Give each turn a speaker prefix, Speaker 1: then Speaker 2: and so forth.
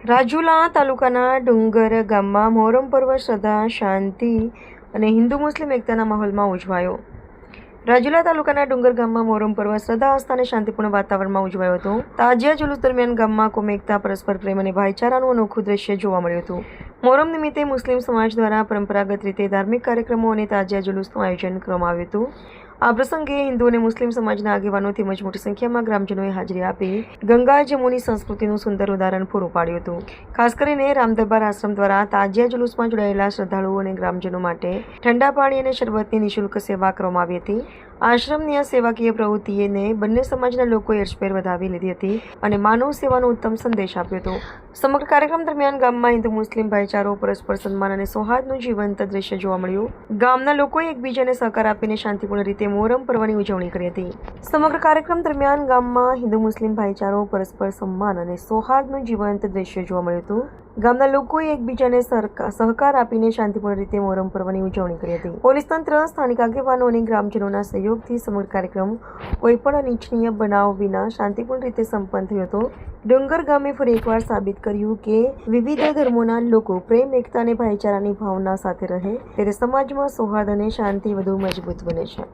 Speaker 1: રાજુલા તાલુકાના ડુંગર ગામમાં મોહરમ પર્વ શ્રદ્ધા, શાંતિ અને હિન્દુ મુસ્લિમ એકતાના માહોલમાં ઉજવાયો. રાજુલા તાલુકાના ડુંગર ગામમાં મોહરમ પર્વ શ્રદ્ધા, આસ્થા અને શાંતિપૂર્ણ વાતાવરણમાં ઉજવાયો હતો. તાજિયા જુલુસ દરમિયાન ગામમાં કોમી એકતા, પરસ્પર પ્રેમ અને ભાઈચારાનું અનોખું દ્રશ્ય જોવા મળ્યું હતું. મોહરમ નિમિત્તે મુસ્લિમ સમાજ દ્વારા પરંપરાગત રીતે ધાર્મિક કાર્યક્રમો અને તાજિયા જુલુસનું આયોજન કરવામાં આવ્યું હતું. આ પ્રસંગે હિન્દુ અને મુસ્લિમ સમાજના આગેવાનો તેમજ મોટી સંખ્યામાં ગ્રામજનોએ હાજરી આપી ગંગા જમુની સંસ્કૃતિનું સુંદર ઉદાહરણ પૂરું પાડ્યું હતું. ખાસ કરીને રામદરબાર આશ્રમ દ્વારા તાજિયા જુલુસમાં જોડાયેલા શ્રદ્ધાળુઓ અને ગ્રામજનો માટે ઠંડા પાણી અને શરબતની નિઃશુલ્ક સેવા કરવામાં આવી હતી. આશ્રમની આ સેવાકીય પ્રવૃત્તિને બંને સમાજના લોકોએ અર્શભેર વધાવી લીધી હતી અને માનવ સેવાનો ઉત્તમ સંદેશ આપ્યો હતો. સમગ્ર કાર્યક્રમ દરમિયાન ગામમાં હિન્દુ મુસ્લિમ ભાઈચારો, પરસ્પર સન્માન અને સૌહાર્દનું જીવંત દ્રશ્ય જોવા મળ્યું. ગામના લોકોએ એકબીજાને સહકાર આપીને શાંતિપૂર્ણ રીતે મોહરમ પર્વની ઉજવણી કરી હતી. સમગ્ર કાર્યક્રમ દરમિયાન ગામમાં હિન્દુ મુસ્લિમ ભાઈચારો, પરસ્પર સન્માન અને સૌહાર્દનું જીવંત દ્રશ્ય જોવા મળ્યું હતું. ગામના લોકોએ એકબીજાને સહકાર આપીને શાંતિપૂર્ણ રીતે મોહરમ પર્વની ઉજવણી કરી હતી. પોલીસ તંત્ર, સ્થાનિક આગેવાનો અને ગ્રામજનોના સહયોગથી સમગ્ર કાર્યક્રમ કોઈપણ અનિચ્છનીય બનાવ વિના શાંતિપૂર્ણ રીતે સંપન્ન થયો હતો. ડુંગર ગામે ફરી એકવાર સાબિત કર્યું કે વિવિધ ધર્મોના લોકો પ્રેમ, એકતા અને ભાઈચારાની ભાવના સાથે રહે ત્યારે સમાજમાં સૌહાર્દ અને શાંતિ વધુ મજબૂત બને છે.